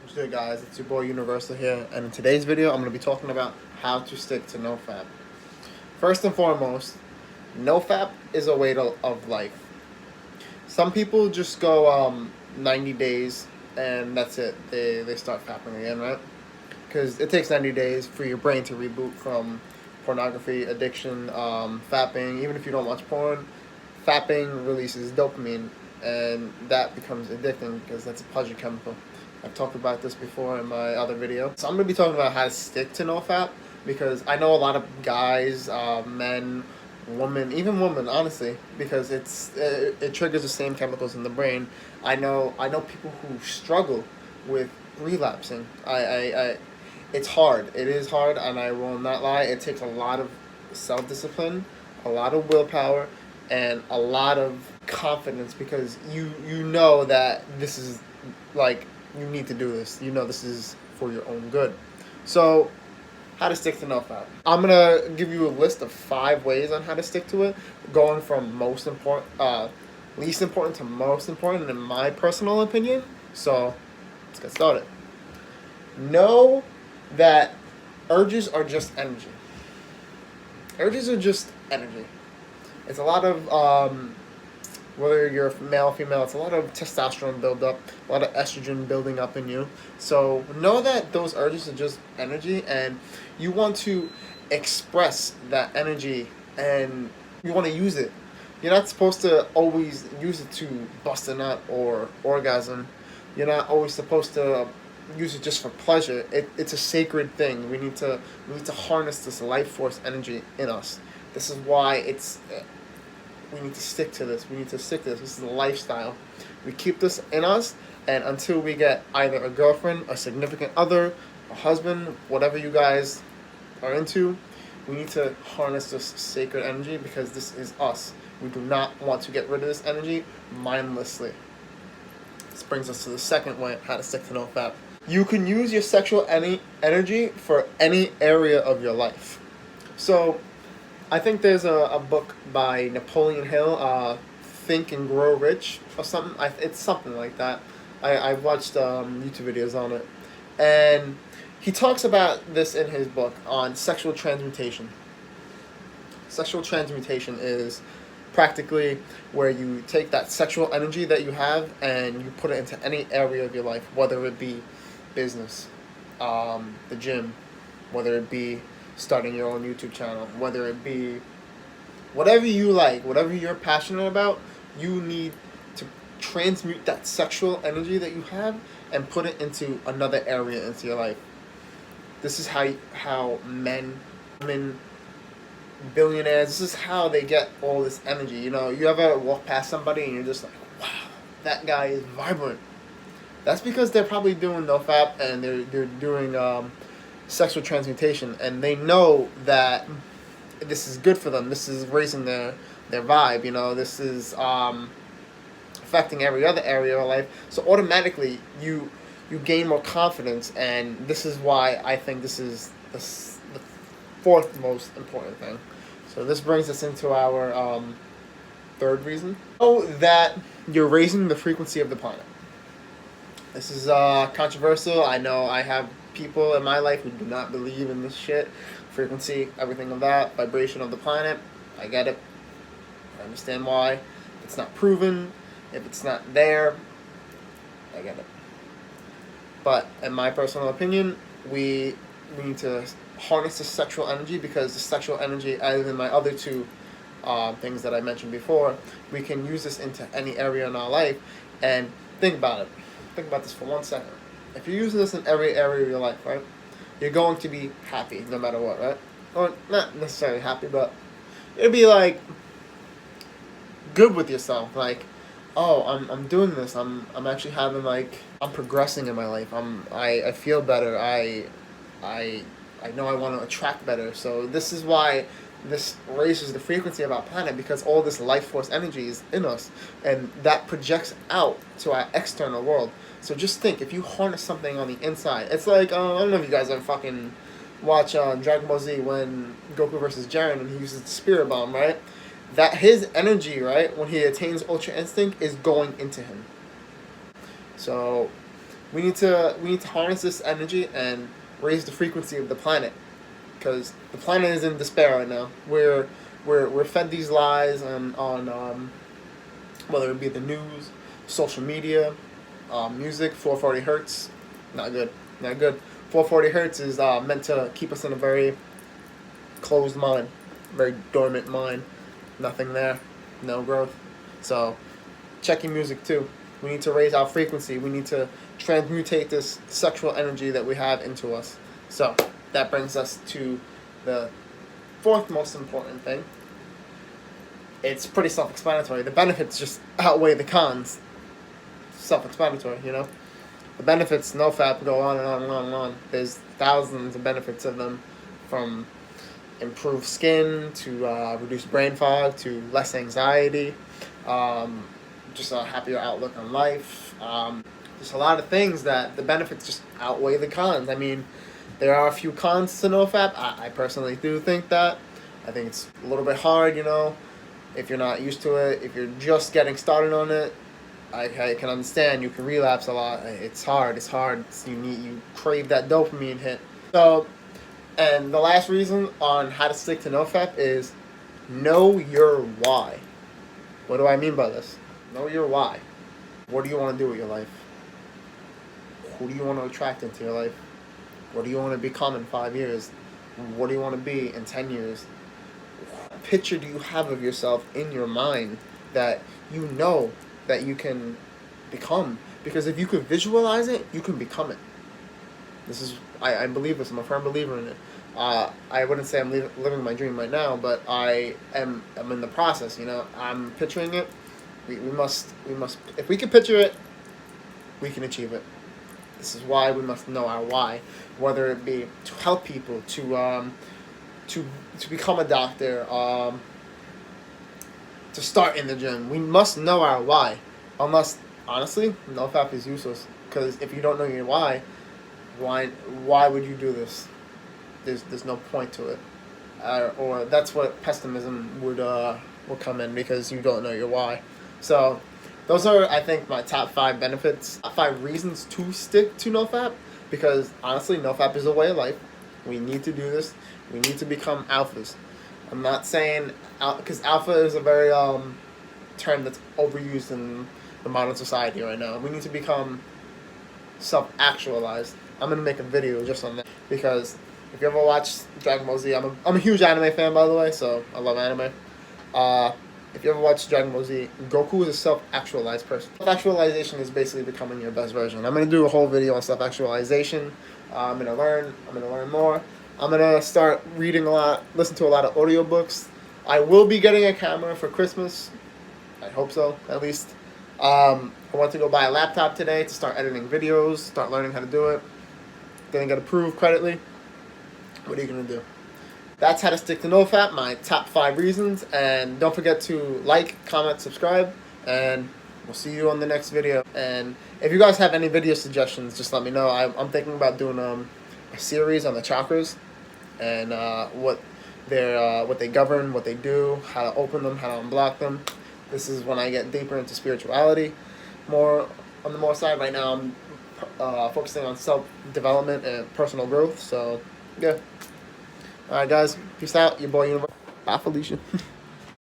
What's good, guys? It's your boy Universal here, and in today's video, I'm going to be talking about how to stick to NoFap. First and foremost, NoFap is a way of life. Some people just go 90 days and that's it. They start fapping again, right? Because it takes 90 days for your brain to reboot from pornography, addiction, fapping. Even if you don't watch porn, fapping releases dopamine, and that becomes addicting because that's a pleasure chemical. I've talked about this before in my other video. So I'm going to be talking about how to stick to NoFap because I know a lot of guys, men, women, honestly, because it triggers the same chemicals in the brain. I know people who struggle with relapsing. It's hard. It is hard, and I will not lie. It takes a lot of self-discipline, a lot of willpower, and a lot of confidence because you know that this is like you need to do this. You know this is for your own good. So, how to stick to NoFap. I'm gonna give you a list of 5 ways on how to stick to it, going from least important to most important in my personal opinion. So, let's get started. Know that urges are just energy. Urges are just energy. It's a lot of whether you're male or female, it's a lot of testosterone buildup, a lot of estrogen building up in you. So know that those urges are just energy, and you want to express that energy, and you want to use it. You're not supposed to always use it to bust a nut or orgasm. You're not always supposed to use it just for pleasure. It's a sacred thing. We need to harness this life force energy in us. This is why we need to stick to this. We need to stick to this. This is a lifestyle. We keep this in us, and until we get either a girlfriend, a significant other, a husband, whatever you guys are into, we need to harness this sacred energy because this is us. We do not want to get rid of this energy mindlessly. This brings us to the second way, how to stick to NoFap. You can use your sexual energy for any area of your life. So, I think there's a book by Napoleon Hill, Think and Grow Rich or something. It's something like that. I watched YouTube videos on it, and he talks about this in his book on sexual transmutation. Sexual transmutation is practically where you take that sexual energy that you have and you put it into any area of your life, whether it be business, the gym, whether it be starting your own YouTube channel, whether it be whatever you like, whatever you're passionate about, you need to transmute that sexual energy that you have and put it into another area into your life. This is how men, women, billionaires, this is how they get all this energy. You know, you ever walk past somebody and you're just like, wow, that guy is vibrant. That's because they're probably doing NoFap and they're doing sexual transmutation, and they know that this is good for them. This is raising their vibe. You know, this is affecting every other area of life. So automatically, you gain more confidence, and this is why I think this is the 4th most important thing. So this brings us into our 3rd reason. Know that you're raising the frequency of the planet. This is controversial. I know I have people in my life who do not believe in this shit. Frequency, everything of that, vibration of the planet. I get it. I understand why. If it's not proven, if it's not there, I get it. But in my personal opinion, we need to harness the sexual energy because the sexual energy, as in my other 2 things that I mentioned before, we can use this into any area in our life. And think about it. Think about this for 1 second. If you're using this in every area of your life, right, you're going to be happy no matter what, right? Or not necessarily happy, but it'll be like good with yourself. Like, oh, I'm doing this. I'm actually having I'm progressing in my life. I feel better. I know I want to attract better. So this is why this raises the frequency of our planet, because all this life force energy is in us, and that projects out to our external world. So just think, if you harness something on the inside, it's like, I don't know if you guys ever fucking watch Dragon Ball Z when Goku versus Jiren and he uses the Spirit Bomb, right? That his energy, right, when he attains Ultra Instinct is going into him. So We need to harness this energy and raise the frequency of the planet, because the planet is in despair right now. We're fed these lies on whether it be the news, social media, music. 440 hertz, not good, not good. 440 hertz is meant to keep us in a very closed mind, very dormant mind. Nothing there, no growth. So, checking music too. We need to raise our frequency. We need to transmutate this sexual energy that we have into us. So, that brings us to the fourth most important thing. It's pretty self-explanatory. The benefits just outweigh the cons. Self-explanatory, you know? The benefits, NoFap, go on and on and on and on. There's thousands of benefits of them, from improved skin to reduced brain fog to less anxiety, just a happier outlook on life. There's a lot of things that the benefits just outweigh the cons. I mean, there are a few cons to NoFap. I personally do think that. I think it's a little bit hard, you know, if you're not used to it, if you're just getting started on it. I can understand you can relapse a lot. It's hard. You crave that dopamine hit. So, and the last reason on how to stick to NoFap is know your why. What do I mean by this? Know your why. What do you want to do with your life? Who do you want to attract into your life? What do you want to become in 5 years? What do you want to be in 10 years? What picture do you have of yourself in your mind that you know that you can become? Because if you can visualize it, you can become it. This is, I believe this. I'm a firm believer in it. I wouldn't say I'm living my dream right now, but I'm in the process. You know, I'm picturing it. We must. If we can picture it, we can achieve it. This is why we must know our why, whether it be to help people, to become a doctor, to start in the gym. We must know our why. Unless, honestly, NoFap is useless. Because if you don't know your why would you do this? There's no point to it. Or that's what pessimism would come in, because you don't know your why. So, those are, I think, my top 5 benefits, top 5 reasons to stick to NoFap. Because honestly, NoFap is a way of life. We need to do this. We need to become alphas. I'm not saying, because alpha is a very term that's overused in the modern society right now. We need to become self-actualized. I'm gonna make a video just on that, because if you ever watched Dragon Ball Z, I'm a huge anime fan, by the way, so I love anime. If you ever watched Dragon Ball Z, Goku is a self-actualized person. Self-actualization is basically becoming your best version. I'm gonna do a whole video on self-actualization. I'm gonna learn more. I'm gonna start reading a lot, listen to a lot of audiobooks. I will be getting a camera for Christmas. I hope so, at least. I want to go buy a laptop today to start editing videos, start learning how to do it. Didn't get approved creditly. What are you gonna do? That's how to stick to NoFap, my top 5 reasons. And don't forget to like, comment, subscribe, and we'll see you on the next video. And if you guys have any video suggestions, just let me know. I'm thinking about doing a series on the chakras and what they govern, what they do, how to open them, how to unblock them. This is when I get deeper into spirituality, more on the more side. Right now, I'm focusing on self-development and personal growth. So, yeah. All right, guys. Peace out. Your boy Universe. Bye, Felicia.